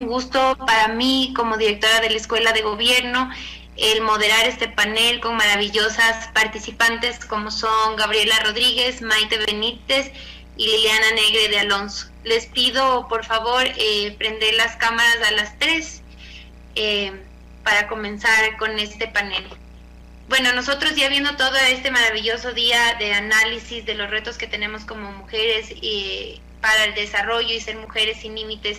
Un gusto para mí como directora de la Escuela de Gobierno el moderar este panel con maravillosas participantes como son Gabriela Rodríguez, Maite Benítez y Liliana Negre de Alonso. Les pido por favor prender las cámaras a las 3 para comenzar con este panel. Bueno, nosotros ya viendo todo este maravilloso día de análisis de los retos que tenemos como mujeres para el desarrollo y ser mujeres sin límites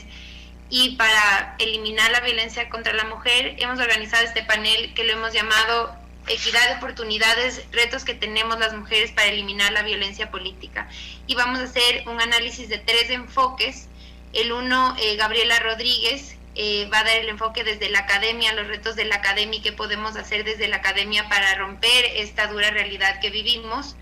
y para eliminar la violencia contra la mujer, hemos organizado este panel que lo hemos llamado Equidad de Oportunidades, retos que tenemos las mujeres para eliminar la violencia política. Y vamos a hacer un análisis de 3 enfoques. El uno, Gabriela Rodríguez, va a dar el enfoque desde la academia, los retos de la academia y qué podemos hacer desde la academia para romper esta dura realidad que vivimos.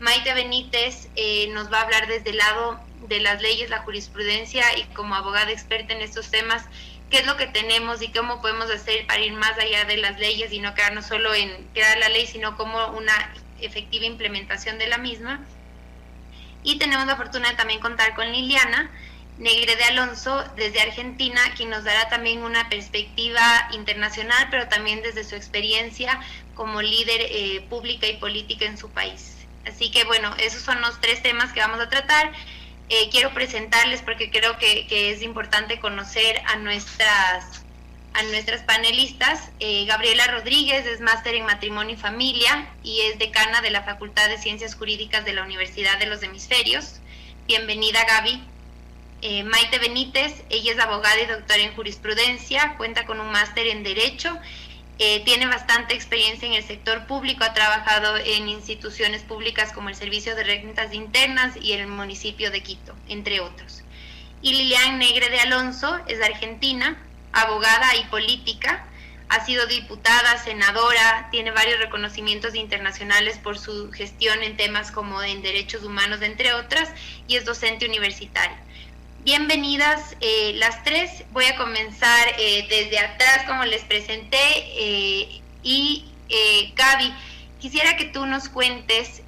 Maite Benítez nos va a hablar desde el lado de las leyes, la jurisprudencia y como abogada experta en estos temas, qué es lo que tenemos y cómo podemos hacer para ir más allá de las leyes y no quedarnos solo en crear la ley, sino como una efectiva implementación de la misma. Y tenemos la fortuna de también contar con Liliana Negre de Alonso desde Argentina, quien nos dará también una perspectiva internacional, pero también desde su experiencia como líder pública y política en su país. Así que bueno, esos son los 3 temas que vamos a tratar. Quiero presentarles porque creo que es importante conocer a nuestras panelistas. Gabriela Rodríguez es máster en matrimonio y familia y es decana de la Facultad de Ciencias Jurídicas de la Universidad de los Hemisferios. Bienvenida, Gaby. Maite Benítez, ella es abogada y doctora en jurisprudencia, cuenta con un máster en Derecho. Tiene bastante experiencia en el sector público, ha trabajado en instituciones públicas como el Servicio de Rentas Internas y el municipio de Quito, entre otros. Y Liliana Negre de Alonso es argentina, abogada y política, ha sido diputada, senadora, tiene varios reconocimientos internacionales por su gestión en temas como en derechos humanos, entre otras, y es docente universitaria. Bienvenidas las 3. Voy a comenzar desde atrás, como les presenté. Gaby, quisiera que tú nos cuentes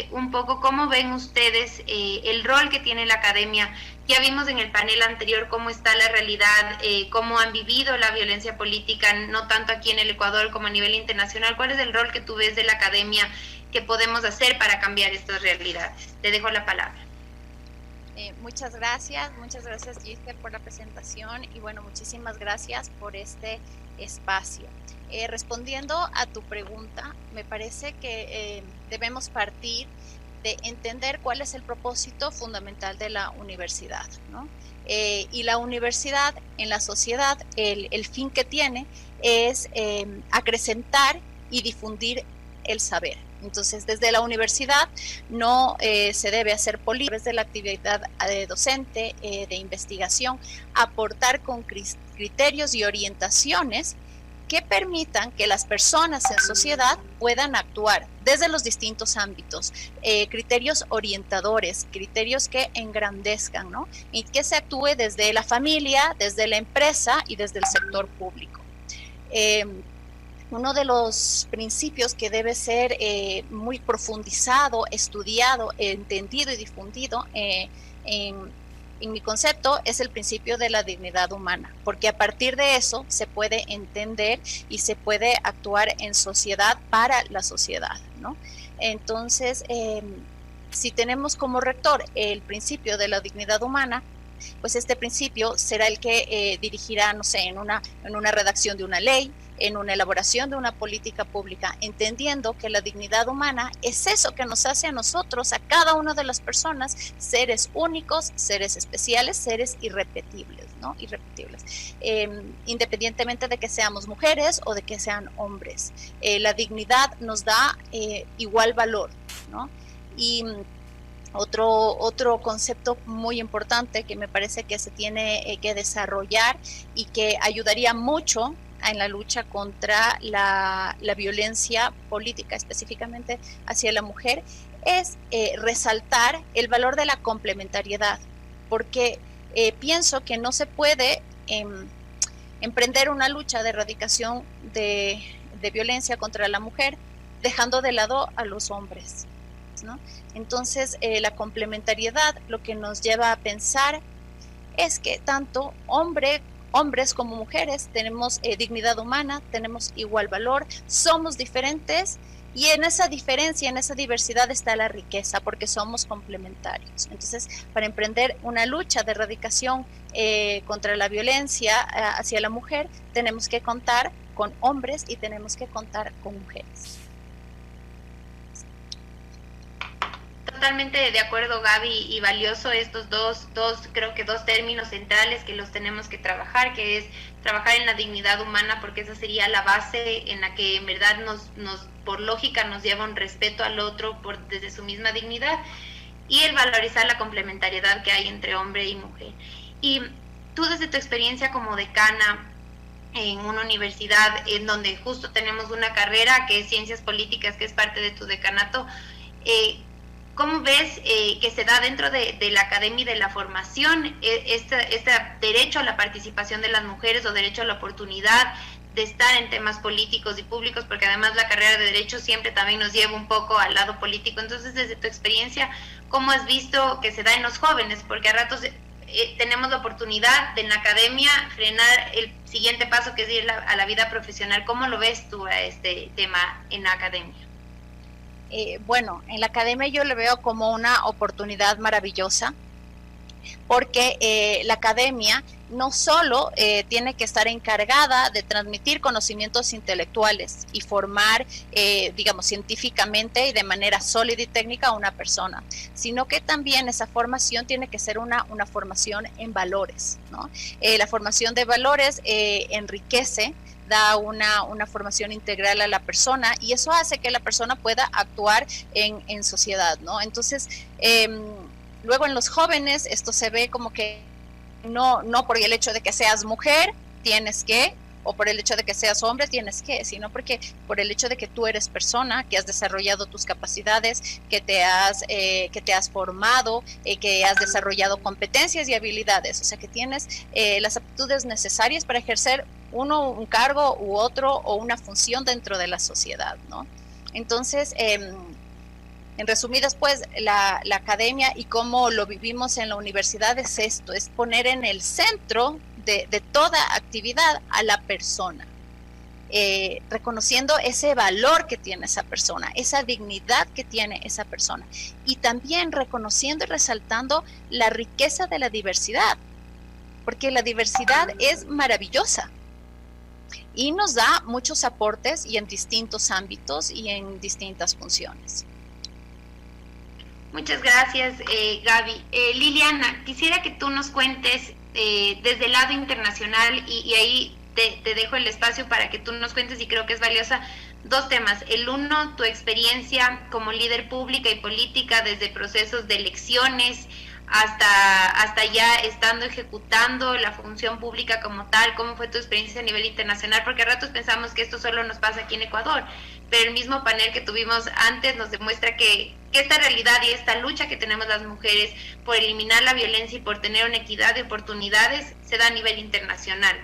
un poco cómo ven ustedes el rol que tiene la academia. Ya vimos en el panel anterior cómo está la realidad, cómo han vivido la violencia política, no tanto aquí en el Ecuador como a nivel internacional. ¿Cuál es el rol que tú ves de la academia que podemos hacer para cambiar estas realidades? Te dejo la palabra. Muchas gracias Giselle por la presentación y bueno, muchísimas gracias por este espacio. Respondiendo a tu pregunta, me parece que debemos partir de entender cuál es el propósito fundamental de la universidad, ¿no? Y la universidad en la sociedad, el fin que tiene es acrecentar y difundir el saber. Entonces, desde la universidad no se debe hacer política, a través de la actividad docente, de investigación, aportar con criterios y orientaciones que permitan que las personas en sociedad puedan actuar desde los distintos ámbitos, criterios orientadores, criterios que engrandezcan, ¿no? Y que se actúe desde la familia, desde la empresa y desde el sector público. Uno de los principios que debe ser muy profundizado, estudiado, entendido y difundido en mi concepto es el principio de la dignidad humana, porque a partir de eso se puede entender y se puede actuar en sociedad para la sociedad, ¿no? Entonces, si tenemos como rector el principio de la dignidad humana, pues este principio será el que dirigirá, no sé, en una redacción de una ley, en una elaboración de una política pública, entendiendo que la dignidad humana es eso que nos hace a nosotros, a cada una de las personas, seres únicos, seres especiales, seres irrepetibles, ¿no? Irrepetibles, independientemente de que seamos mujeres o de que sean hombres. La dignidad nos da igual valor, ¿no? Y otro concepto muy importante que me parece que se tiene que desarrollar y que ayudaría mucho en la lucha contra la violencia política, específicamente hacia la mujer, es resaltar el valor de la complementariedad, porque pienso que no se puede emprender una lucha de erradicación de violencia contra la mujer dejando de lado a los hombres, ¿no? Entonces, la complementariedad lo que nos lleva a pensar es que tanto hombre hombres como mujeres tenemos dignidad humana, tenemos igual valor, somos diferentes. Y en esa diferencia, en esa diversidad está la riqueza, porque somos complementarios. Entonces, para emprender una lucha de erradicación contra la violencia hacia la mujer, tenemos que contar con hombres y tenemos que contar con mujeres. Totalmente de acuerdo, Gaby, y valioso estos creo que dos términos centrales que los tenemos que trabajar, que es trabajar en la dignidad humana, porque esa sería la base en la que en verdad por lógica nos lleva un respeto al otro desde su misma dignidad, y el valorizar la complementariedad que hay entre hombre y mujer. Y tú, desde tu experiencia como decana en una universidad en donde justo tenemos una carrera que es Ciencias Políticas, que es parte de tu decanato, ¿cómo ves que se da dentro de la academia y de la formación este derecho a la participación de las mujeres, o derecho a la oportunidad de estar en temas políticos y públicos? Porque además la carrera de Derecho siempre también nos lleva un poco al lado político. Entonces, desde tu experiencia, ¿cómo has visto que se da en los jóvenes? Porque a ratos tenemos la oportunidad de en la academia frenar el siguiente paso, que es ir a la vida profesional. ¿Cómo lo ves tú a este tema en la academia? Bueno, en la academia yo le veo como una oportunidad maravillosa, porque la academia no solo tiene que estar encargada de transmitir conocimientos intelectuales y formar, digamos, científicamente y de manera sólida y técnica a una persona, sino que también esa formación tiene que ser una formación en valores, ¿no? La formación de valores enriquece, da una formación integral a la persona, y eso hace que la persona pueda actuar en sociedad, ¿no? Entonces, luego en los jóvenes esto se ve como que no por el hecho de que seas mujer tienes que, o por el hecho de que seas hombre tienes que, sino porque por el hecho de que tú eres persona, que has desarrollado tus capacidades, que te has formado, que has desarrollado competencias y habilidades, o sea que tienes las aptitudes necesarias para ejercer un cargo u otro, o una función dentro de la sociedad, ¿no? Entonces, en resumidas, pues, la academia y cómo lo vivimos en la universidad es esto, es poner en el centro de toda actividad a la persona, reconociendo ese valor que tiene esa persona, esa dignidad que tiene esa persona, y también reconociendo y resaltando la riqueza de la diversidad, porque la diversidad es maravillosa y nos da muchos aportes, y en distintos ámbitos y en distintas funciones. Muchas gracias, Gaby. Liliana, quisiera que tú nos cuentes desde el lado internacional, y ahí te dejo el espacio para que tú nos cuentes, y creo que es valiosa, dos temas. El uno, tu experiencia como líder pública y política, desde procesos de elecciones hasta ya estando ejecutando la función pública como tal. ¿Cómo fue tu experiencia a nivel internacional? Porque a ratos pensamos que esto solo nos pasa aquí en Ecuador, pero el mismo panel que tuvimos antes nos demuestra que esta realidad y esta lucha que tenemos las mujeres por eliminar la violencia y por tener una equidad de oportunidades se da a nivel internacional,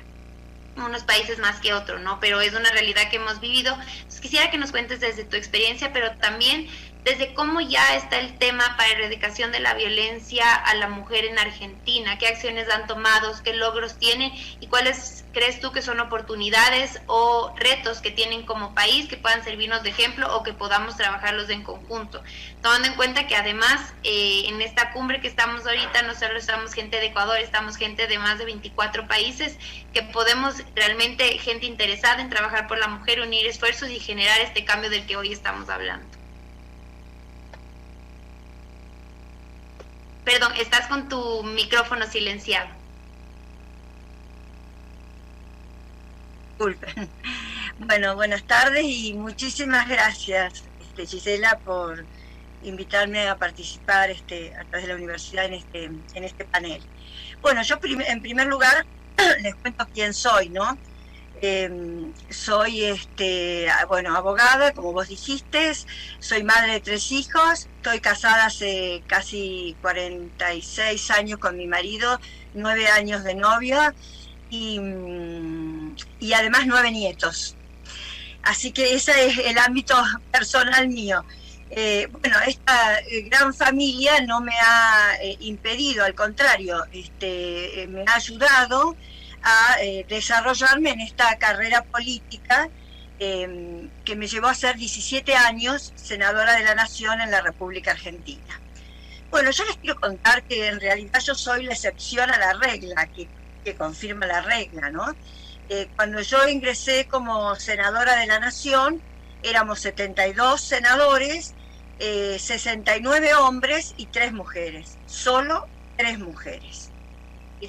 unos países más que otros, ¿no? Pero es una realidad que hemos vivido. Entonces, quisiera que nos cuentes desde tu experiencia, pero también desde cómo ya está el tema para erradicación de la violencia a la mujer en Argentina. ¿Qué acciones han tomado? ¿Qué logros tienen? ¿Y cuáles crees tú que son oportunidades o retos que tienen como país que puedan servirnos de ejemplo, o que podamos trabajarlos en conjunto? Tomando en cuenta que además en esta cumbre que estamos ahorita, no solo estamos gente de Ecuador, estamos gente de más de 24 países, que podemos realmente, gente interesada en trabajar por la mujer, unir esfuerzos y generar este cambio del que hoy estamos hablando. Perdón, estás con tu micrófono silenciado. Disculpen. Bueno, buenas tardes y muchísimas gracias, Gisela, por invitarme a participar a través de la universidad en este panel. Bueno, yo en primer lugar les cuento quién soy, ¿no? Soy abogada, como vos dijiste, soy madre de 3 hijos, estoy casada hace casi 46 años con mi marido, 9 años de novia y además 9 nietos. Así que ese es el ámbito personal mío. Esta gran familia no me ha impedido, al contrario, me ha ayudado a desarrollarme en esta carrera política que me llevó a ser 17 años senadora de la Nación en la República Argentina. Bueno, yo les quiero contar que en realidad yo soy la excepción a la regla, que confirma la regla, ¿no? Cuando yo ingresé como senadora de la Nación, éramos 72 senadores, 69 hombres y 3 mujeres, solo 3 mujeres.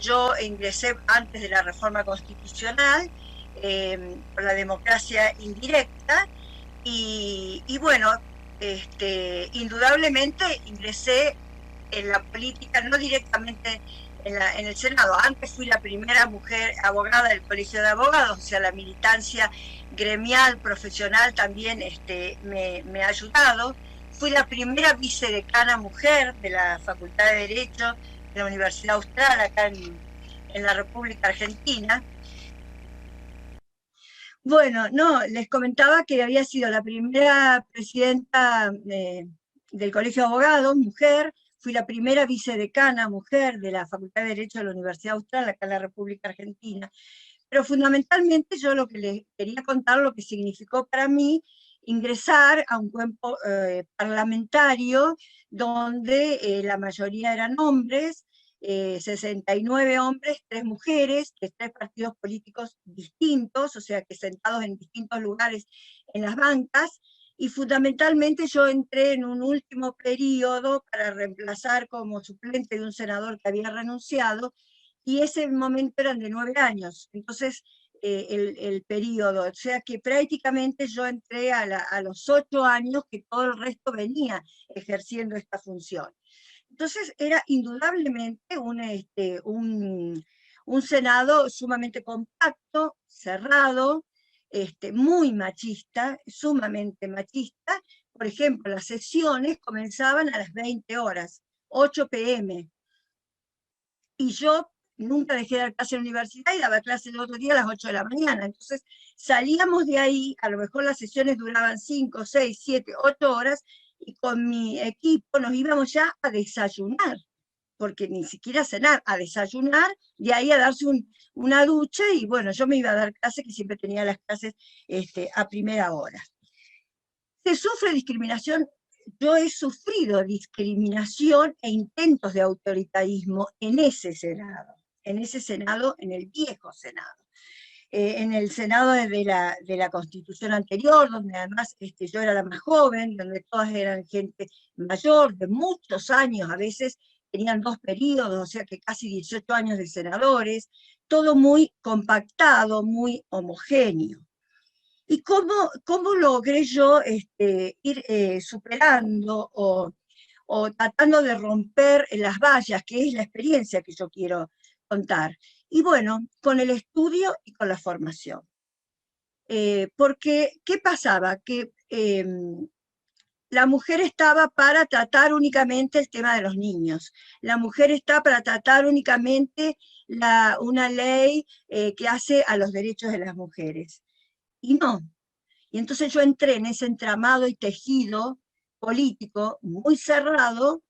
Yo ingresé antes de la reforma constitucional, por la democracia indirecta, y bueno, indudablemente ingresé en la política, no directamente en el Senado. Antes fui la primera mujer abogada del Colegio de Abogados, o sea, la militancia gremial, profesional también me ha ayudado. Fui la primera vicedecana mujer de la Facultad de Derecho de la Universidad Austral, acá en la República Argentina. Bueno, no, les comentaba que había sido la primera presidenta del Colegio de Abogados, mujer. Fui la primera vicedecana mujer de la Facultad de Derecho de la Universidad Austral, acá en la República Argentina. Pero fundamentalmente yo lo que les quería contar, lo que significó para mí ingresar a un cuerpo parlamentario donde la mayoría eran hombres, 69 hombres, 3 mujeres, de 3 partidos políticos distintos, o sea que sentados en distintos lugares en las bancas, y fundamentalmente yo entré en un último periodo para reemplazar como suplente de un senador que había renunciado, y ese momento eran de 9 años, entonces el periodo, o sea que prácticamente yo entré a los 8 años que todo el resto venía ejerciendo esta función. Entonces era indudablemente un Senado sumamente compacto, cerrado, muy machista, sumamente machista. Por ejemplo, las sesiones comenzaban a las 20 horas, 8 p.m. Y yo nunca dejé de dar clase en la universidad y daba clase el otro día a las 8 de la mañana. Entonces salíamos de ahí, a lo mejor las sesiones duraban 5, 6, 7, 8 horas, y con mi equipo nos íbamos ya a desayunar, porque ni siquiera a cenar, a desayunar, de ahí a darse una ducha, y bueno, yo me iba a dar clase, que siempre tenía las clases a primera hora. Se sufre discriminación. Yo he sufrido discriminación e intentos de autoritarismo en ese Senado, en el viejo Senado. En el Senado de la Constitución anterior, donde además yo era la más joven, donde todas eran gente mayor, de muchos años, a veces tenían 2 periodos, o sea que casi 18 años de senadores, todo muy compactado, muy homogéneo. ¿Y cómo logré yo ir superando o tratando de romper las vallas, que es la experiencia que yo quiero contar? Y bueno, con el estudio y con la formación. Porque, ¿qué pasaba? Que la mujer estaba para tratar únicamente el tema de los niños. La mujer está para tratar únicamente una ley que hace a los derechos de las mujeres. Y no. Y entonces yo entré en ese entramado y tejido político muy cerrado,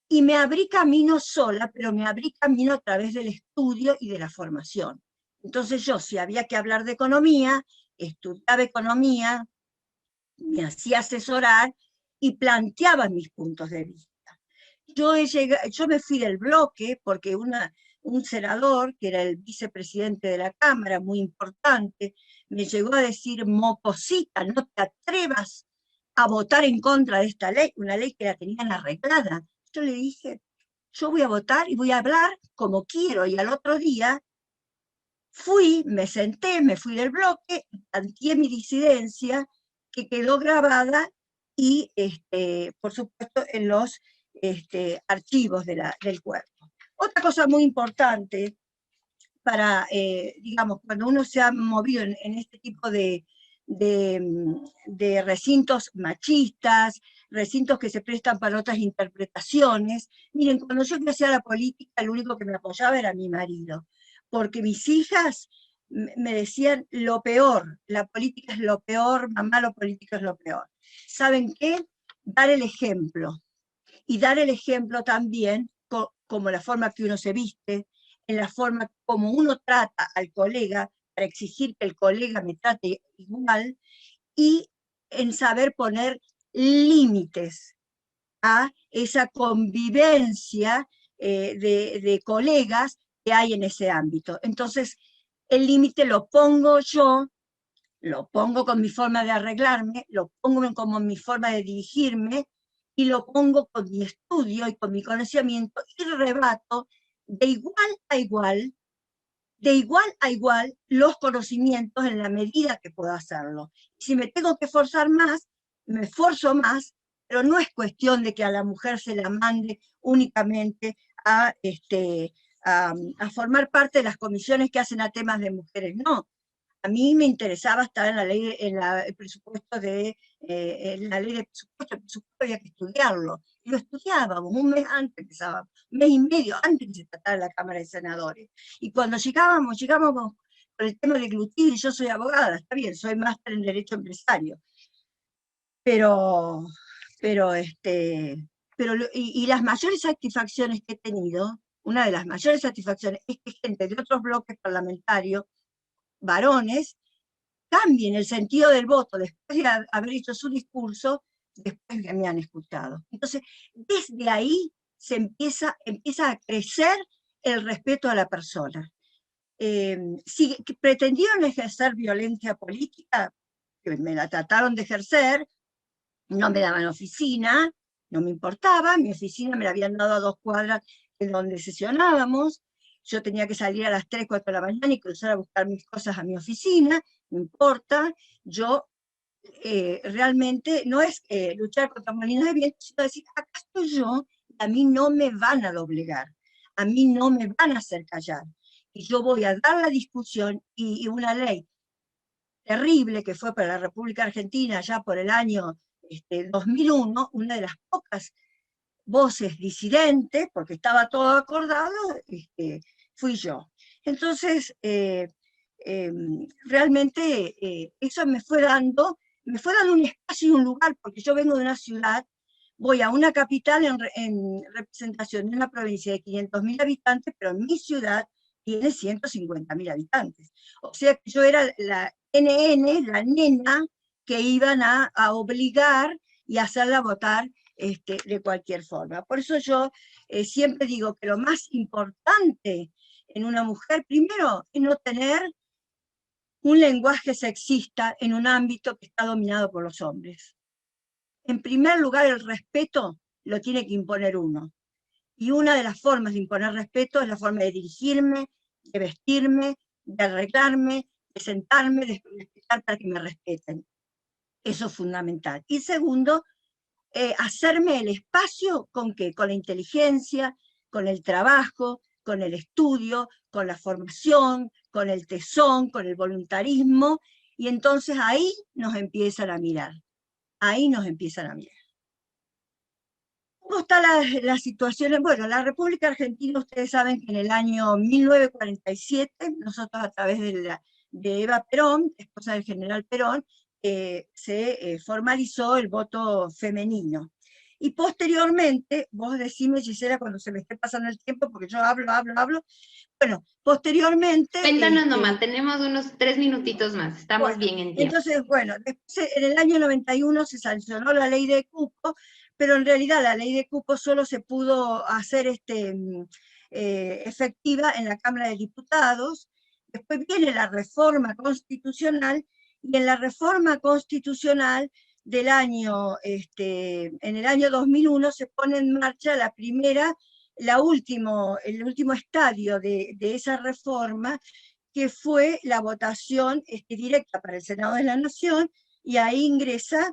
y me abrí camino sola, pero me abrí camino a través del estudio y de la formación. Entonces yo, si había que hablar de economía, estudiaba economía, me hacía asesorar y planteaba mis puntos de vista. Yo me fui del bloque porque un senador, que era el vicepresidente de la Cámara, muy importante, me llegó a decir: mocosita, no te atrevas a votar en contra de esta ley, una ley que la tenían arreglada. Yo le dije: yo voy a votar y voy a hablar como quiero. Y al otro día me senté, me fui del bloque, planteé mi disidencia, que quedó grabada y, por supuesto, en los archivos del cuerpo. Otra cosa muy importante para, digamos, cuando uno se ha movido en este tipo de recintos machistas, recintos que se prestan para otras interpretaciones. Miren, cuando yo empecé a la política, el único que me apoyaba era mi marido, porque mis hijas me decían lo peor: la política es lo peor, mamá, la política es lo peor. ¿Saben qué? Dar el ejemplo, y dar el ejemplo también como la forma que uno se viste, en la forma como uno trata al colega, para exigir que el colega me trate igual, y en saber poner límites a esa convivencia de colegas que hay en ese ámbito. Entonces, el límite lo pongo yo, lo pongo con mi forma de arreglarme, lo pongo como mi forma de dirigirme, y lo pongo con mi estudio y con mi conocimiento, y rebato de igual a igual, los conocimientos en la medida que puedo hacerlo. Si me tengo que forzar más, me esfuerzo más, pero no es cuestión de que a la mujer se la mande únicamente a formar parte de las comisiones que hacen a temas de mujeres, no. A mí me interesaba estar en la ley, el presupuesto en la ley de presupuesto, el presupuesto había que estudiarlo. Y lo estudiábamos un mes antes, empezábamos, un mes y medio antes que se tratara en la Cámara de Senadores. Y cuando llegábamos por el tema de glutir, y yo soy abogada, está bien, soy máster en Derecho Empresario. Pero y las mayores satisfacciones que he tenido, una de las mayores satisfacciones es que gente de otros bloques parlamentarios, varones, cambien el sentido del voto después de haber hecho su discurso, después que me han escuchado. Entonces, desde ahí se empieza a crecer el respeto a la persona. Si pretendieron ejercer violencia política, que me la trataron de ejercer, no me daban oficina, no me importaba, mi oficina me la habían dado a 2 cuadras de donde sesionábamos, yo tenía que salir a las 3, 4 de la mañana y cruzar a buscar mis cosas a mi oficina, no importa, yo realmente no es luchar contra molinos de viento, sino decir, acá estoy yo, y a mí no me van a doblegar, a mí no me van a hacer callar, y yo voy a dar la discusión, y una ley terrible que fue para la República Argentina ya por el año 2001, una de las pocas voces disidentes, porque estaba todo acordado, fui yo. Entonces, realmente eso me fue dando un espacio y un lugar, porque yo vengo de una ciudad, voy a una capital en representación de una provincia de 500.000 habitantes, pero mi ciudad tiene 150.000 habitantes. O sea que yo era la NN, la nena, que iban a obligar y hacerla votar de cualquier forma. Por eso yo siempre digo que lo más importante en una mujer, primero, es no tener un lenguaje sexista en un ámbito que está dominado por los hombres. En primer lugar, el respeto lo tiene que imponer uno. Y una de las formas de imponer respeto es la forma de dirigirme, de vestirme, de arreglarme, de sentarme, de respetar para que me respeten. Eso es fundamental. Y segundo, hacerme el espacio ¿con qué? Con la inteligencia, con el trabajo, con el estudio, con la formación, con el tesón, con el voluntarismo, y entonces ahí nos empiezan a mirar. Ahí nos empiezan a mirar. ¿Cómo está la situación? Bueno, la República Argentina, ustedes saben que en el año 1947, nosotros a través de Eva Perón, esposa del general Perón, se formalizó el voto femenino. Y posteriormente, vos decime, Gisela, cuando se me esté pasando el tiempo, porque yo hablo. Bueno, posteriormente... Cuéntanos nomás, tenemos unos 3 minutitos más, estamos bien en tiempo. Entonces, bueno, después en el año 91 se sancionó la ley de cupo, pero en realidad la ley de cupo solo se pudo hacer efectiva en la Cámara de Diputados. Después viene la reforma constitucional, y en la reforma constitucional del año, en el año 2001 se pone en marcha el último estadio de esa reforma, que fue la votación directa para el Senado de la Nación, y ahí ingresa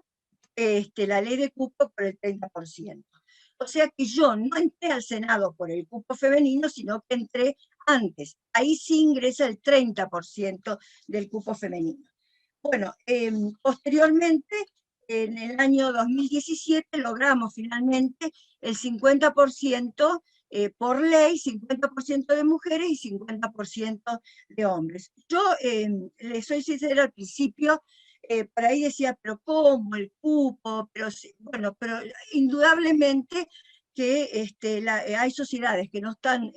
la ley de cupo por el 30%. O sea que yo no entré al Senado por el cupo femenino, sino que entré antes. Ahí sí ingresa el 30% del cupo femenino. Bueno, posteriormente, en el año 2017, logramos finalmente el 50% por ley, 50% de mujeres y 50% de hombres. Yo les soy sincera, al principio, por ahí decía, pero ¿cómo el cupo? Pero, bueno, pero indudablemente que hay sociedades que no están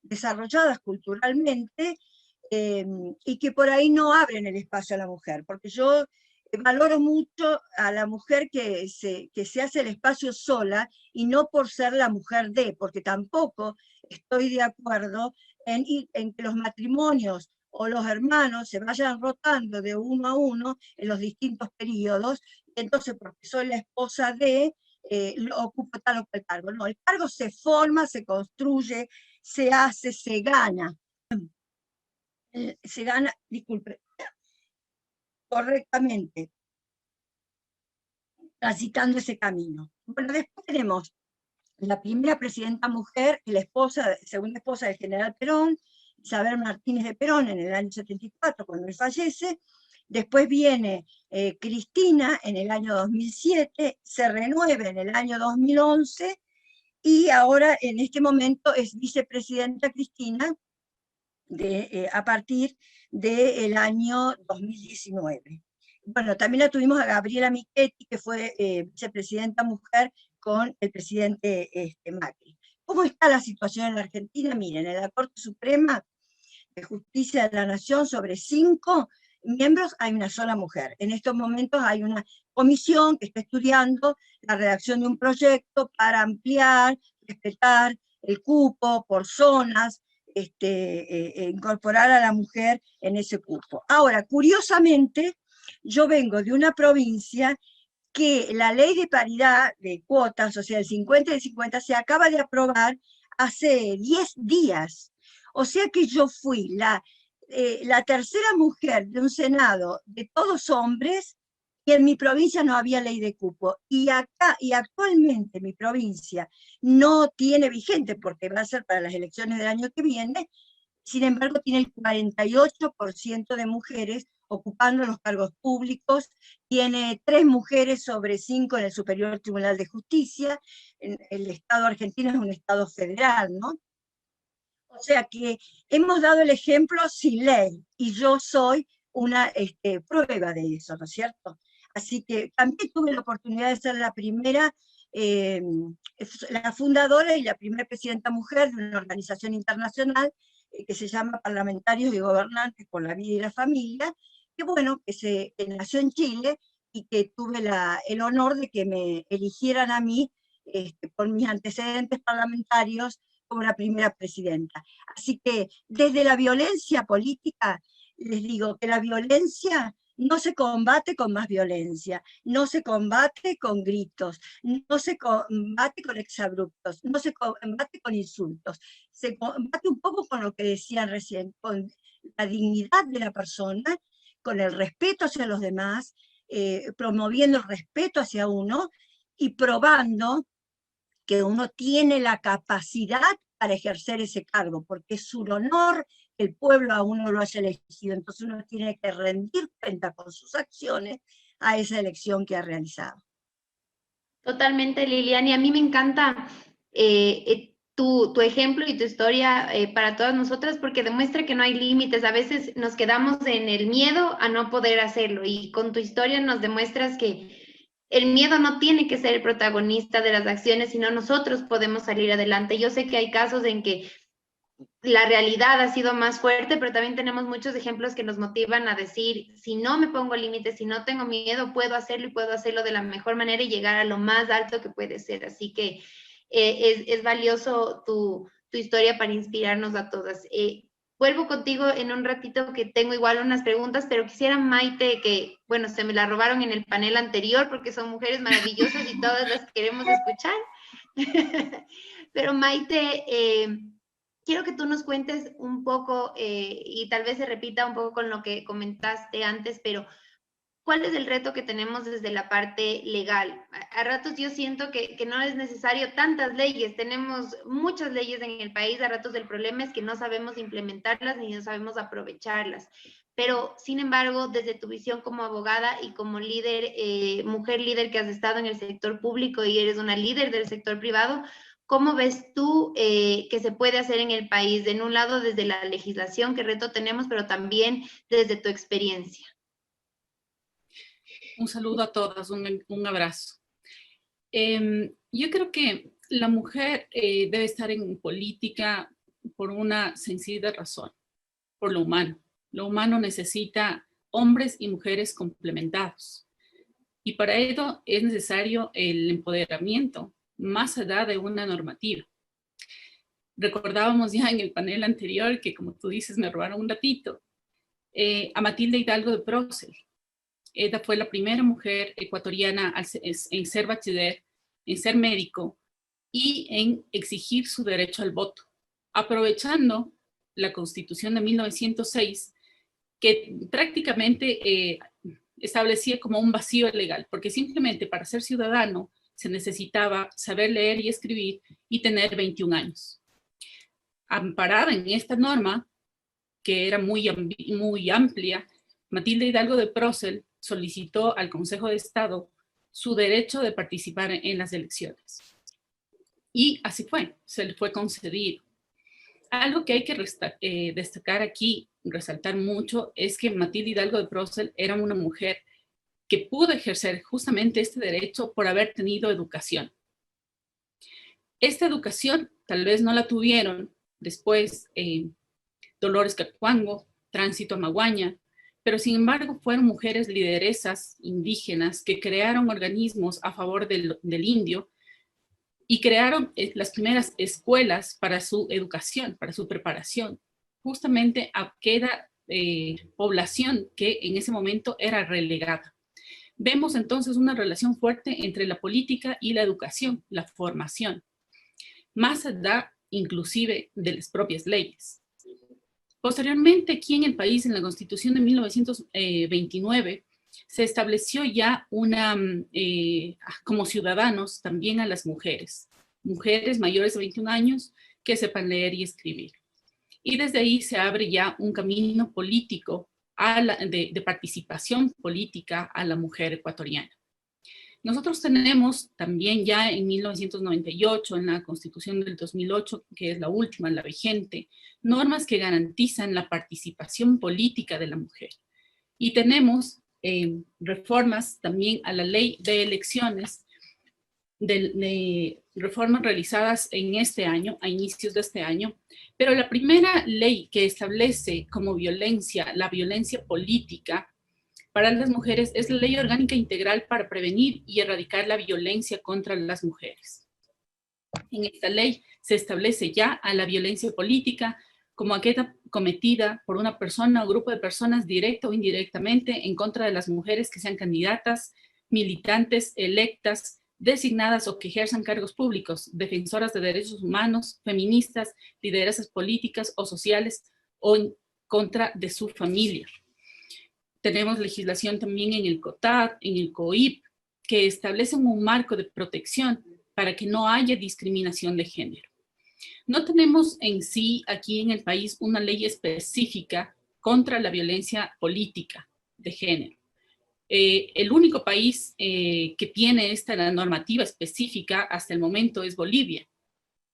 desarrolladas culturalmente, y que por ahí no abren el espacio a la mujer, porque yo valoro mucho a la mujer que se hace el espacio sola, y no por ser la mujer porque tampoco estoy de acuerdo en que los matrimonios o los hermanos se vayan rotando de uno a uno en los distintos periodos, y entonces porque soy la esposa ocupo tal o cual cargo. No, el cargo se forma, se construye, se hace, se gana, disculpe, correctamente, transitando ese camino. Bueno, después tenemos la primera presidenta mujer, la segunda esposa del general Perón, Isabel Martínez de Perón, en el año 74, cuando él fallece. Después viene Cristina en el año 2007, se renueva en el año 2011, y ahora en este momento es vicepresidenta Cristina a partir del año 2019. Bueno, también la tuvimos a Gabriela Michetti, que fue vicepresidenta mujer con el presidente Macri. ¿Cómo está la situación en la Argentina? Miren, en la Corte Suprema de Justicia de la Nación, sobre 5 miembros hay una sola mujer. En estos momentos hay una comisión que está estudiando la redacción de un proyecto para ampliar, respetar el cupo por zonas, incorporar a la mujer en ese cupo. Ahora, curiosamente, yo vengo de una provincia que la ley de paridad de cuotas, o sea, el 50 y el 50, se acaba de aprobar hace 10 días. O sea que yo fui la tercera mujer de un Senado de todos hombres, y en mi provincia no había ley de cupo. Y actualmente mi provincia no tiene vigente, porque va a ser para las elecciones del año que viene. Sin embargo, tiene el 48% de mujeres ocupando los cargos públicos, tiene 3 mujeres sobre 5 en el Superior Tribunal de Justicia. El Estado argentino es un Estado federal, ¿no? O sea que hemos dado el ejemplo sin ley, y yo soy una prueba de eso, ¿no es cierto? Así que también tuve la oportunidad de ser la primera, la fundadora y la primera presidenta mujer de una organización internacional que se llama Parlamentarios y Gobernantes por la Vida y la Familia, que bueno, que nació en Chile, y que tuve el honor de que me eligieran a mí, por mis antecedentes parlamentarios, como la primera presidenta. Así que desde la violencia política, les digo que la violencia no se combate con más violencia, no se combate con gritos, no se combate con exabruptos, no se combate con insultos, se combate un poco con lo que decían recién, con la dignidad de la persona, con el respeto hacia los demás, promoviendo el respeto hacia uno y probando que uno tiene la capacidad para ejercer ese cargo, porque es un honor que el pueblo a uno lo haya elegido. Entonces uno tiene que rendir cuenta con sus acciones a esa elección que ha realizado. Totalmente, Lilian, y a mí me encanta tu ejemplo y tu historia para todas nosotras, porque demuestra que no hay límites. A veces nos quedamos en el miedo a no poder hacerlo, y con tu historia nos demuestras que el miedo no tiene que ser el protagonista de las acciones, sino nosotros podemos salir adelante. Yo sé que hay casos en que la realidad ha sido más fuerte, pero también tenemos muchos ejemplos que nos motivan a decir, si no me pongo límites, si no tengo miedo, puedo hacerlo, y puedo hacerlo de la mejor manera y llegar a lo más alto que puede ser. Así que es valioso tu historia para inspirarnos a todas. Vuelvo contigo en un ratito, que tengo igual unas preguntas, pero quisiera, Maite, que, bueno, se me la robaron en el panel anterior porque son mujeres maravillosas y todas las queremos escuchar. Pero Maite, quiero que tú nos cuentes un poco, y tal vez se repita un poco con lo que comentaste antes, pero ¿cuál es el reto que tenemos desde la parte legal? A ratos yo siento que no es necesario tantas leyes, tenemos muchas leyes en el país, a ratos el problema es que no sabemos implementarlas ni no sabemos aprovecharlas. Pero, sin embargo, desde tu visión como abogada y como líder, mujer líder que has estado en el sector público y eres una líder del sector privado, ¿cómo ves tú que se puede hacer en el país? En un lado, desde la legislación, qué reto tenemos, pero también desde tu experiencia. Un saludo a todas, un abrazo. Yo creo que La mujer debe estar en política por una sencilla razón, por lo humano. Lo humano necesita hombres y mujeres complementados. Y para ello es necesario el empoderamiento, más allá de una normativa. Recordábamos ya en el panel anterior que, como tú dices, me robaron un ratito, a Matilde Hidalgo de Procel. Ella fue la primera mujer ecuatoriana en ser bachiller, en ser médico y en exigir su derecho al voto, aprovechando la Constitución de 1906, que prácticamente establecía como un vacío legal, porque simplemente para ser ciudadano se necesitaba saber leer y escribir y tener 21 años. Amparada en esta norma, que era muy amplia, Matilde Hidalgo de Procel solicitó al Consejo de Estado su derecho de participar en las elecciones. Y así fue, se le fue concedido. Algo que hay que destacar aquí, resaltar mucho, es que Matilde Hidalgo de Procel era una mujer que pudo ejercer justamente este derecho por haber tenido educación. Esta educación tal vez no la tuvieron después Dolores Cacuango, Tránsito Amaguaña, pero sin embargo fueron mujeres lideresas indígenas que crearon organismos a favor del indio y crearon las primeras escuelas para su educación, para su preparación, justamente a aquella población que en ese momento era relegada. Vemos entonces una relación fuerte entre la política y la educación, la formación, más allá inclusive de las propias leyes. Posteriormente, aquí en el país, en la Constitución de 1929, se estableció ya como ciudadanos también a las mujeres mayores de 21 años que sepan leer y escribir. Y desde ahí se abre ya un camino político de participación política a la mujer ecuatoriana. Nosotros tenemos también ya en 1998, en la Constitución del 2008, que es la última, la vigente, normas que garantizan la participación política de la mujer. Y tenemos reformas también a la ley de elecciones, de reformas realizadas en este año, a inicios de este año, pero la primera ley que establece como violencia, la violencia política para las mujeres es la Ley Orgánica Integral para prevenir y erradicar la violencia contra las mujeres. En esta ley se establece ya a la violencia política como aquella cometida por una persona o grupo de personas directa o indirectamente en contra de las mujeres que sean candidatas, militantes, electas, designadas o que ejerzan cargos públicos, defensoras de derechos humanos, feministas, lideresas políticas o sociales o en contra de su familia. Tenemos legislación también en el COTAD, en el COIP, que establecen un marco de protección para que no haya discriminación de género. No tenemos en sí aquí en el país una ley específica contra la violencia política de género. El único país que tiene esta normativa específica hasta el momento es Bolivia.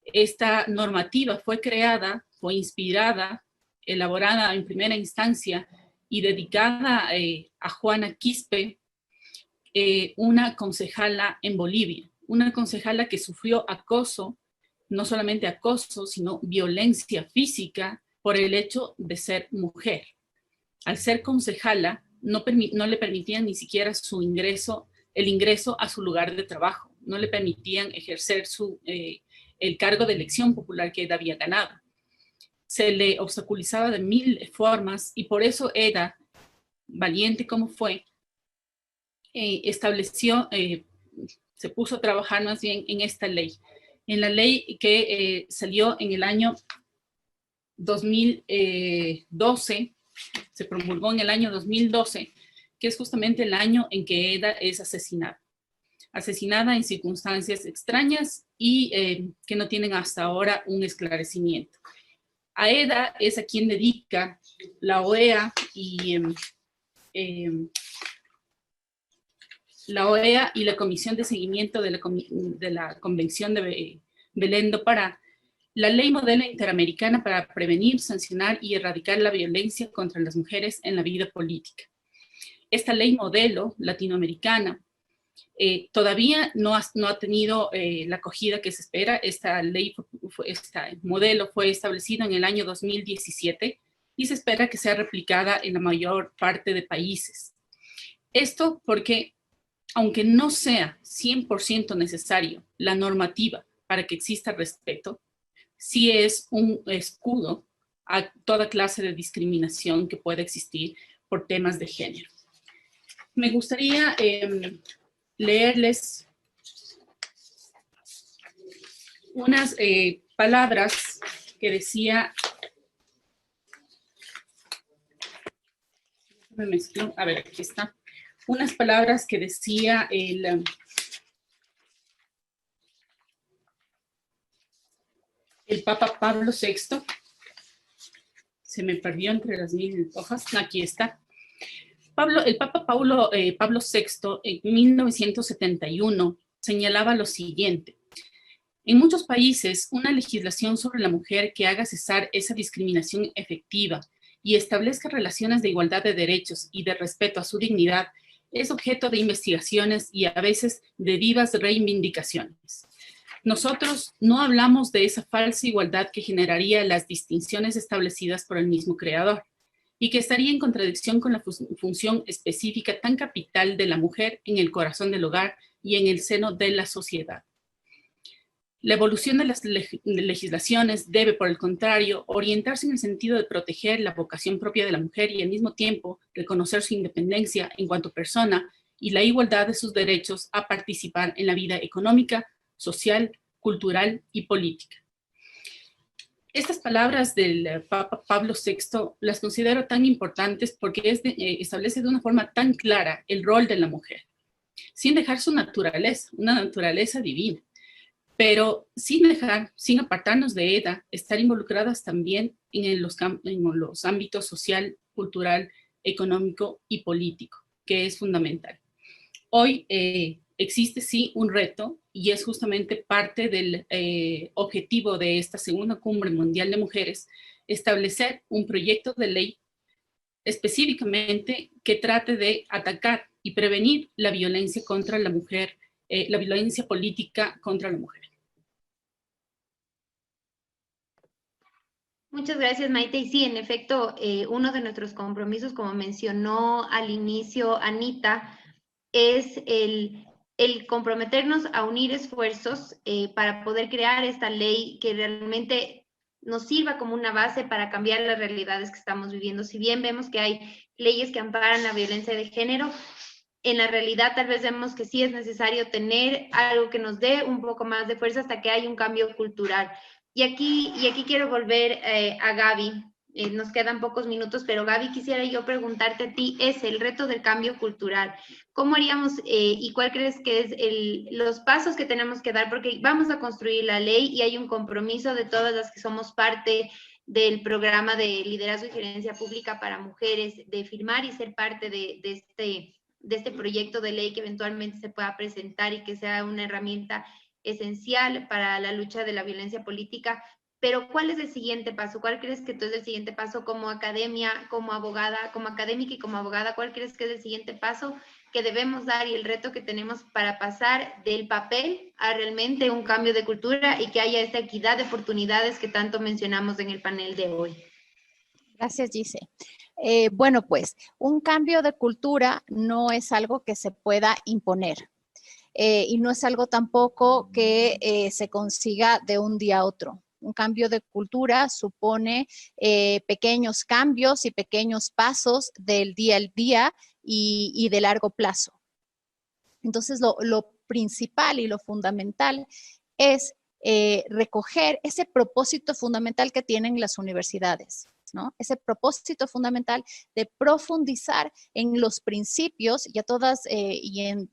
Esta normativa fue creada, fue inspirada, elaborada en primera instancia y dedicada a Juana Quispe, una concejala en Bolivia, una concejala que sufrió acoso, no solamente acoso, sino violencia física por el hecho de ser mujer. Al ser concejala, no le permitían ni siquiera el ingreso a su lugar de trabajo, no le permitían ejercer el cargo de elección popular que ella había ganado. Se le obstaculizaba de 1000 formas y por eso ella, valiente como fue, se puso a trabajar más bien en esta ley, en la ley que salió en el año 2012, se promulgó en el año 2012, que es justamente el año en que Eda es asesinada en circunstancias extrañas y que no tienen hasta ahora un esclarecimiento. A Eda es a quien dedica la OEA y la Comisión de Seguimiento de la Convención de Belén do Pará, la Ley Modelo Interamericana para prevenir, sancionar y erradicar la violencia contra las mujeres en la vida política. Esta ley modelo latinoamericana Todavía no ha tenido la acogida que se espera. Esta ley, este modelo fue establecido en el año 2017 y se espera que sea replicada en la mayor parte de países. Esto porque, aunque no sea 100% necesario la normativa para que exista respeto, sí es un escudo a toda clase de discriminación que pueda existir por temas de género. Me gustaría leerles unas palabras que decía, a ver, aquí está, unas palabras que decía el Papa Pablo VI. Se me perdió entre las mil hojas, aquí está. El Papa Pablo VI en 1971 señalaba lo siguiente: en muchos países, una legislación sobre la mujer que haga cesar esa discriminación efectiva y establezca relaciones de igualdad de derechos y de respeto a su dignidad es objeto de investigaciones y a veces de vivas reivindicaciones. Nosotros no hablamos de esa falsa igualdad que generaría las distinciones establecidas por el mismo creador y que estaría en contradicción con la función específica tan capital de la mujer en el corazón del hogar y en el seno de la sociedad. La evolución de las legislaciones debe, por el contrario, orientarse en el sentido de proteger la vocación propia de la mujer y al mismo tiempo reconocer su independencia en cuanto persona y la igualdad de sus derechos a participar en la vida económica, social, cultural y política. Estas palabras del Papa Pablo VI las considero tan importantes porque establece de una forma tan clara el rol de la mujer, sin dejar su naturaleza, una naturaleza divina, pero sin apartarnos de ella, estar involucradas también en los ámbitos social, cultural, económico y político, que es fundamental. Hoy existe sí un reto y es justamente parte del objetivo de esta segunda cumbre mundial de mujeres, establecer un proyecto de ley específicamente que trate de atacar y prevenir la violencia contra la mujer, la violencia política contra la mujer. Muchas gracias, Maite. Y sí, en efecto, uno de nuestros compromisos, como mencionó al inicio Anita, es el comprometernos a unir esfuerzos para poder crear esta ley que realmente nos sirva como una base para cambiar las realidades que estamos viviendo. Si bien vemos que hay leyes que amparan la violencia de género, en la realidad tal vez vemos que sí es necesario tener algo que nos dé un poco más de fuerza hasta que haya un cambio cultural. Y aquí quiero volver a Gaby. Nos quedan pocos minutos, pero Gaby, quisiera yo preguntarte a ti, es el reto del cambio cultural. ¿Cómo haríamos y cuál crees que es los pasos que tenemos que dar? Porque vamos a construir la ley y hay un compromiso de todas las que somos parte del programa de liderazgo y gerencia pública para mujeres, de firmar y ser parte de este proyecto de ley que eventualmente se pueda presentar y que sea una herramienta esencial para la lucha de la violencia política. Pero ¿cuál es el siguiente paso? ¿Cuál crees que tú es el siguiente paso como academia, como abogada, como académica y como abogada? ¿Cuál crees que es el siguiente paso que debemos dar y el reto que tenemos para pasar del papel a realmente un cambio de cultura y que haya esta equidad de oportunidades que tanto mencionamos en el panel de hoy? Gracias, Gise. Bueno, pues un cambio de cultura no es algo que se pueda imponer. Y no es algo tampoco que se consiga de un día a otro. Un cambio de cultura supone pequeños cambios y pequeños pasos del día al día y de largo plazo. Entonces, lo principal y lo fundamental es recoger ese propósito fundamental que tienen las universidades, ¿no? Ese propósito fundamental de profundizar en los principios, ya todas en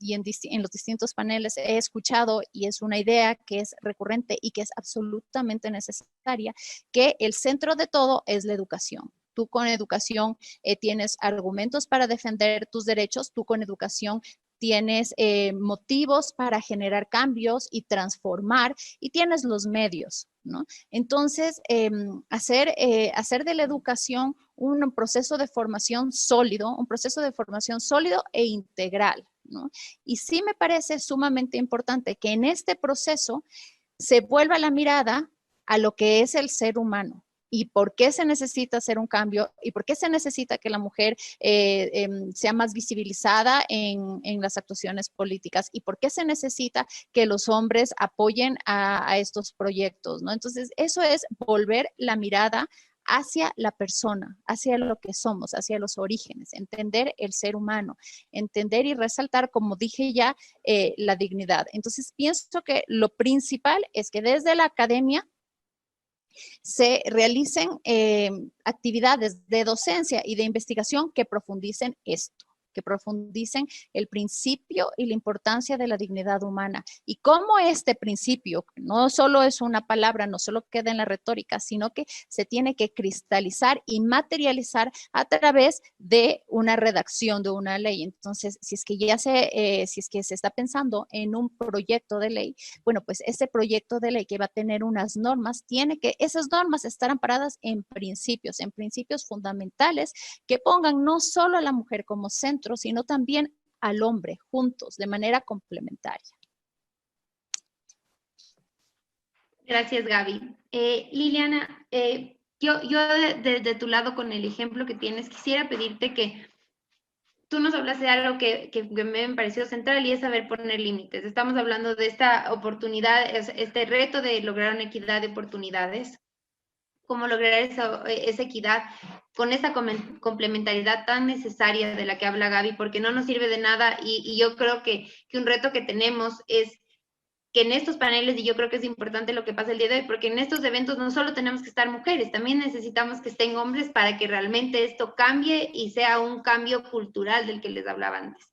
los distintos paneles he escuchado, y es una idea que es recurrente y que es absolutamente necesaria, que el centro de todo es la educación. Tú con educación tienes argumentos para defender tus derechos, tú con educación tienes motivos para generar cambios y transformar, y tienes los medios, ¿no? Entonces, hacer de la educación un proceso de formación sólido e integral, ¿no? Y sí me parece sumamente importante que en este proceso se vuelva la mirada a lo que es el ser humano y por qué se necesita hacer un cambio y por qué se necesita que la mujer sea más visibilizada en las actuaciones políticas y por qué se necesita que los hombres apoyen a estos proyectos, ¿no? Entonces, eso es volver la mirada hacia la persona, hacia lo que somos, hacia los orígenes, entender el ser humano, entender y resaltar, como dije ya, la dignidad. Entonces, pienso que lo principal es que desde la academia se realicen actividades de docencia y de investigación que profundicen esto, que profundicen el principio y la importancia de la dignidad humana y cómo este principio no solo es una palabra, no solo queda en la retórica, sino que se tiene que cristalizar y materializar a través de una redacción de una ley. Entonces, si es que se está pensando en un proyecto de ley, bueno, pues ese proyecto de ley que va a tener unas normas, esas normas estar amparadas en principios fundamentales que pongan no solo a la mujer como centro, sino también al hombre, juntos, de manera complementaria. Gracias, Gaby. Liliana, yo de tu lado, con el ejemplo que tienes, quisiera pedirte que tú nos hablaste de algo que me pareció central y es saber poner límites. Estamos hablando de esta oportunidad, este reto de lograr una equidad de oportunidades. Cómo lograr esa equidad con esa complementariedad tan necesaria de la que habla Gaby, porque no nos sirve de nada y yo creo que un reto que tenemos es que en estos paneles, y yo creo que es importante lo que pasa el día de hoy, porque en estos eventos no solo tenemos que estar mujeres, también necesitamos que estén hombres para que realmente esto cambie y sea un cambio cultural del que les hablaba antes.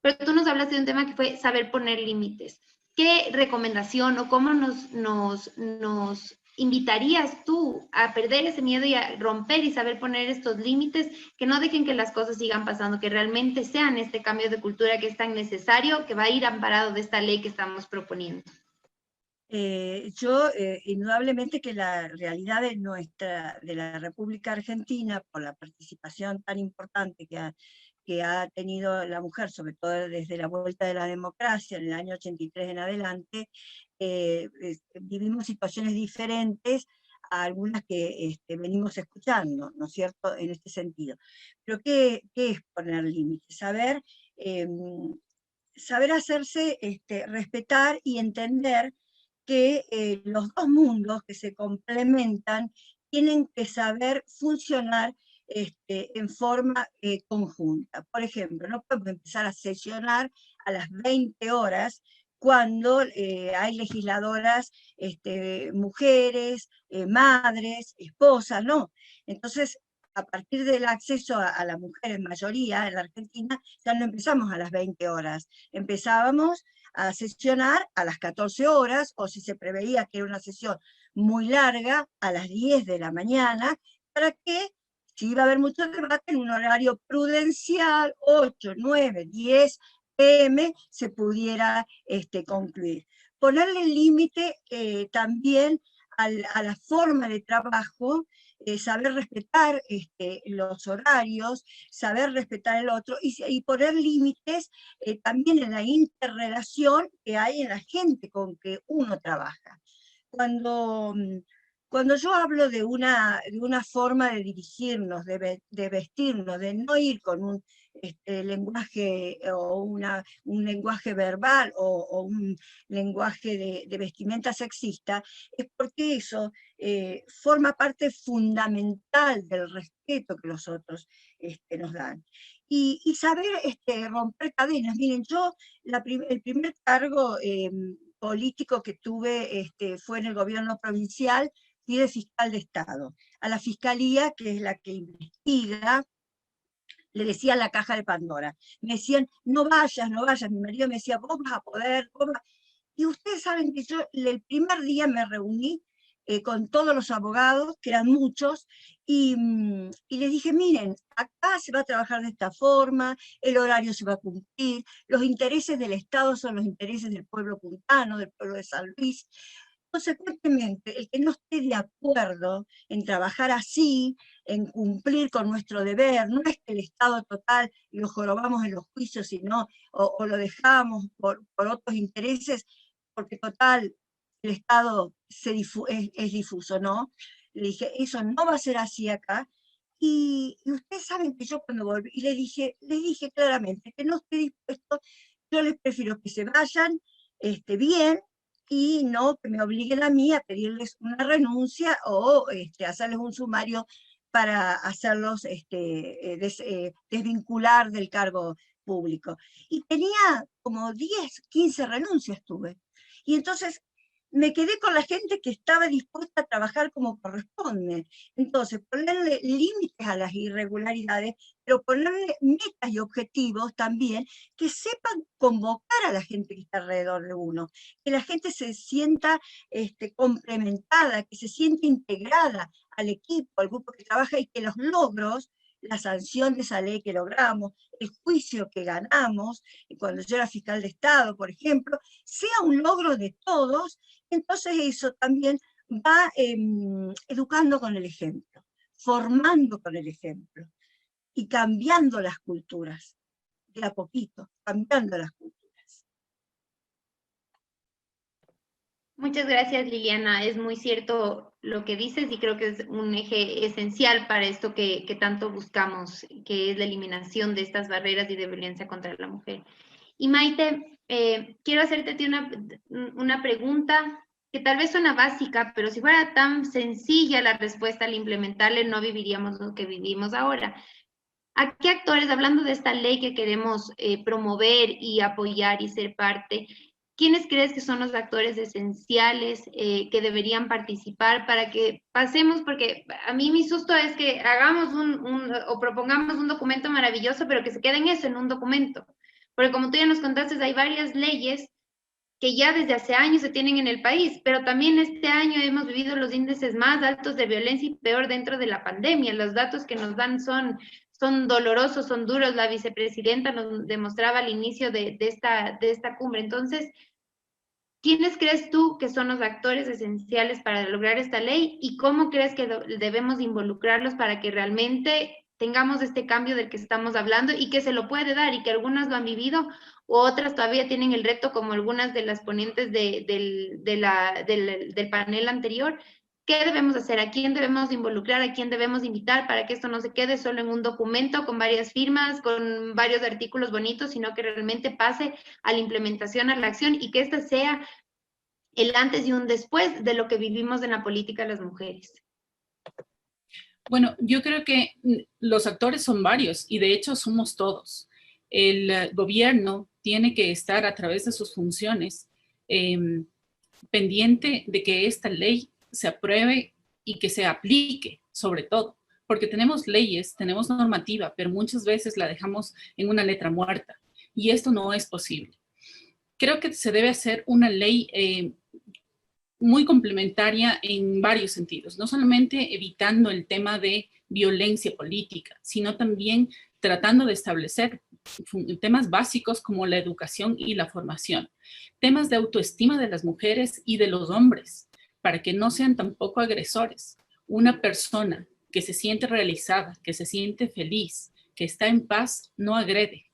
Pero tú nos hablaste de un tema que fue saber poner límites. ¿Qué recomendación o cómo nos invitarías tú a perder ese miedo y a romper y saber poner estos límites que no dejen que las cosas sigan pasando, que realmente sean este cambio de cultura que es tan necesario, que va a ir amparado de esta ley que estamos proponiendo? Indudablemente que la realidad de la República Argentina, por la participación tan importante que ha tenido la mujer, sobre todo desde la vuelta de la democracia en el año 83 en adelante, vivimos situaciones diferentes a algunas que venimos escuchando, ¿no es cierto?, en este sentido. Pero ¿qué es poner límites? Saber hacerse respetar y entender que los dos mundos que se complementan tienen que saber funcionar en forma conjunta. Por ejemplo, no podemos empezar a sesionar a las 20 horas cuando hay legisladoras mujeres, madres, esposas, no. Entonces, a partir del acceso a la mujer en mayoría en la Argentina, ya no empezamos a las 20 horas, empezábamos a sesionar a las 14 horas, o si se preveía que era una sesión muy larga, a las 10 de la mañana, para que, si iba a haber mucho debate, en un horario prudencial, 8, 9, 10 p.m., se pudiera concluir. Ponerle límite también a la forma de trabajo, saber respetar los horarios, saber respetar el otro y poner límites también en la interrelación que hay en la gente con que uno trabaja. Cuando yo hablo de una forma de dirigirnos, de vestirnos, de no ir con un lenguaje o un lenguaje verbal o un lenguaje de vestimenta sexista, es porque eso forma parte fundamental del respeto que los otros nos dan. Y saber romper cadenas. Miren, yo el primer cargo político que tuve fue en el gobierno provincial, fui de fiscal de Estado. A la fiscalía, que es la que investiga, le decía la caja de Pandora. Me decían, no vayas, no vayas. Mi marido me decía, vos vas a poder, vos vas. Y ustedes saben que yo el primer día me reuní con todos los abogados, que eran muchos, y les dije, miren, acá se va a trabajar de esta forma, el horario se va a cumplir, los intereses del Estado son los intereses del pueblo puntano, del pueblo de San Luis. Consecuentemente, el que no esté de acuerdo en trabajar así, en cumplir con nuestro deber. No es que el Estado total lo jorobamos en los juicios, sino, o lo dejamos por otros intereses, porque total, el Estado es difuso, ¿no? Le dije, eso no va a ser así acá. Y ustedes saben que yo cuando volví, y les dije claramente que no estoy dispuesto, yo les prefiero que se vayan bien, y no que me obliguen a mí a pedirles una renuncia o hacerles un sumario para hacerlos desvincular del cargo público. Y tenía como 10, 15 renuncias tuve. Y entonces me quedé con la gente que estaba dispuesta a trabajar como corresponde. Entonces, ponerle límites a las irregularidades, pero ponerle metas y objetivos también que sepan convocar a la gente que está alrededor de uno, que la gente se sienta complementada, que se sienta integrada al equipo, al grupo que trabaja, y que los logros, la sanción de esa ley que logramos, el juicio que ganamos, cuando yo era fiscal de Estado, por ejemplo, sea un logro de todos. Entonces eso también va educando con el ejemplo, formando con el ejemplo y cambiando las culturas, de a poquito, cambiando las culturas. Muchas gracias, Liliana. Es muy cierto lo que dices y creo que es un eje esencial para esto que tanto buscamos, que es la eliminación de estas barreras y de violencia contra la mujer. Y Maite, quiero hacerte a ti una pregunta que tal vez suena básica, pero si fuera tan sencilla la respuesta al implementarle, no viviríamos lo que vivimos ahora. ¿A qué actores, hablando de esta ley que queremos promover y apoyar y ser parte, quiénes crees que son los actores esenciales que deberían participar para que pasemos? Porque a mí mi susto es que hagamos o propongamos un documento maravilloso, pero que se quede en eso, en un documento. Porque como tú ya nos contaste, hay varias leyes que ya desde hace años se tienen en el país, pero también este año hemos vivido los índices más altos de violencia y peor dentro de la pandemia. Los datos que nos dan son dolorosos, son duros. La vicepresidenta nos demostraba al inicio de esta cumbre. Entonces, ¿quiénes crees tú que son los actores esenciales para lograr esta ley y cómo crees que debemos involucrarlos para que realmente tengamos este cambio del que estamos hablando y que se lo puede dar y que algunas lo han vivido o otras todavía tienen el reto, como algunas de las ponentes del panel anterior? ¿Qué debemos hacer? ¿A quién debemos involucrar? ¿A quién debemos invitar para que esto no se quede solo en un documento con varias firmas, con varios artículos bonitos, sino que realmente pase a la implementación, a la acción, y que esta sea el antes y un después de lo que vivimos en la política las mujeres? Bueno, yo creo que los actores son varios y de hecho somos todos. El gobierno tiene que estar a través de sus funciones pendiente de que esta ley se apruebe y que se aplique, sobre todo, porque tenemos leyes, tenemos normativa, pero muchas veces la dejamos en una letra muerta y esto no es posible. Creo que se debe hacer una ley muy complementaria en varios sentidos, no solamente evitando el tema de violencia política, sino también tratando de establecer temas básicos como la educación y la formación, temas de autoestima de las mujeres y de los hombres, para que no sean tampoco agresores. Una persona que se siente realizada, que se siente feliz, que está en paz, no agrede.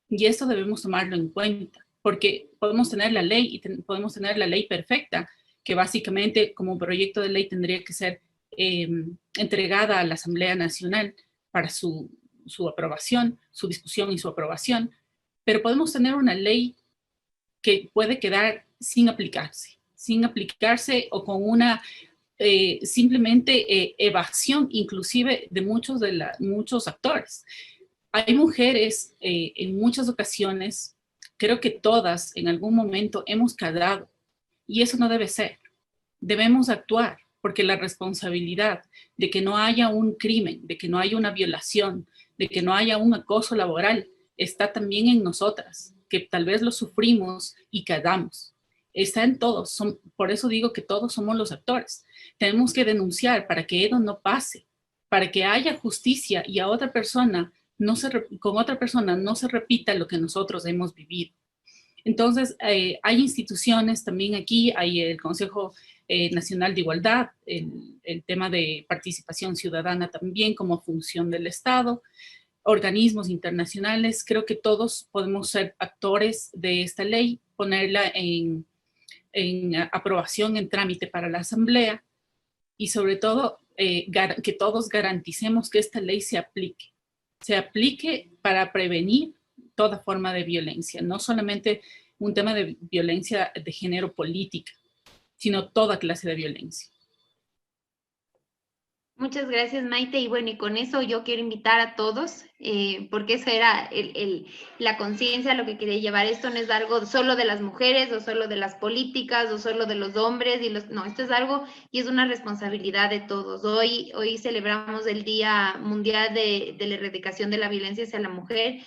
Y eso debemos tomarlo en cuenta, porque podemos tener la ley y podemos tener la ley perfecta, que básicamente como proyecto de ley tendría que ser entregada a la Asamblea Nacional para su aprobación, su discusión y su aprobación, pero podemos tener una ley que puede quedar sin aplicarse o con una simplemente evasión inclusive de muchos actores. Hay mujeres en muchas ocasiones, creo que todas en algún momento hemos callado, y eso no debe ser. Debemos actuar, porque la responsabilidad de que no haya un crimen, de que no haya una violación, de que no haya un acoso laboral, está también en nosotras, que tal vez lo sufrimos y callamos. Está en todos, por eso digo que todos somos los actores. Tenemos que denunciar para que eso no pase, para que haya justicia y con otra persona no se repita lo que nosotros hemos vivido. Entonces, hay instituciones también aquí, hay el Consejo Nacional de Igualdad, el tema de participación ciudadana también como función del Estado, organismos internacionales. Creo que todos podemos ser actores de esta ley, ponerla en aprobación, en trámite para la Asamblea, y sobre todo que todos garanticemos que esta ley se aplique para prevenir toda forma de violencia, no solamente un tema de violencia de género política, sino toda clase de violencia. Muchas gracias, Maite. Y bueno, y con eso yo quiero invitar a todos, porque esa era la conciencia, lo que quería llevar. Esto no es algo solo de las mujeres, o solo de las políticas, o solo de los hombres. No, esto es algo y es una responsabilidad de todos. Hoy celebramos el Día Mundial de la Erradicación de la Violencia hacia la Mujer.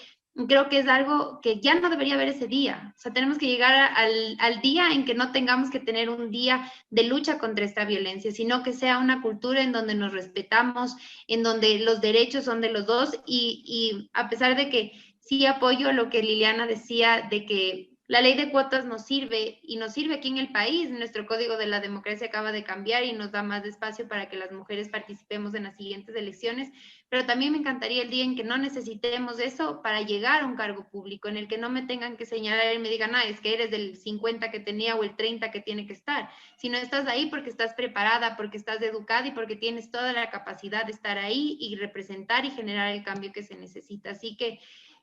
Creo que es algo que ya no debería haber ese día. O sea, tenemos que llegar al día en que no tengamos que tener un día de lucha contra esta violencia, sino que sea una cultura en donde nos respetamos, en donde los derechos son de los dos, y a pesar de que sí apoyo lo que Liliana decía de que la ley de cuotas nos sirve, y nos sirve aquí en el país. Nuestro Código de la Democracia acaba de cambiar y nos da más espacio para que las mujeres participemos en las siguientes elecciones, pero también me encantaría el día en que no necesitemos eso para llegar a un cargo público, en el que no me tengan que señalar y me digan, es que eres del 50 que tenía o el 30 que tiene que estar, sino estás ahí porque estás preparada, porque estás educada y porque tienes toda la capacidad de estar ahí y representar y generar el cambio que se necesita. Así que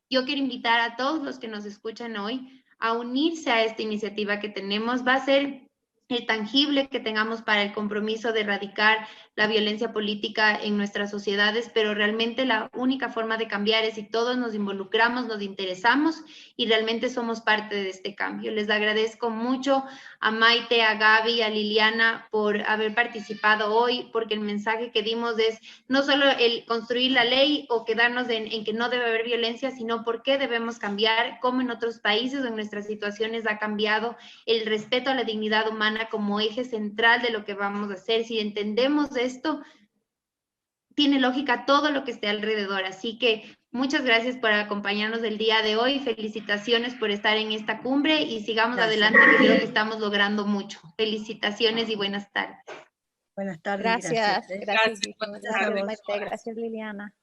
yo quiero invitar a todos los que nos escuchan hoy a unirse a esta iniciativa que tenemos. Va a ser el tangible que tengamos para el compromiso de erradicar la violencia política en nuestras sociedades, pero realmente la única forma de cambiar es si todos nos involucramos, nos interesamos y realmente somos parte de este cambio. Les agradezco mucho a Maite, a Gaby, a Liliana por haber participado hoy, porque el mensaje que dimos es no solo el construir la ley o quedarnos en que no debe haber violencia, sino por qué debemos cambiar, cómo en otros países o en nuestras situaciones ha cambiado el respeto a la dignidad humana como eje central de lo que vamos a hacer. Si entendemos esto, tiene lógica todo lo que esté alrededor. Así que muchas gracias por acompañarnos el día de hoy. Felicitaciones por estar en esta cumbre y sigamos adelante, que creo que estamos logrando mucho. Felicitaciones y buenas tardes. Buenas tardes. Gracias, Gracias, Maite, gracias Liliana.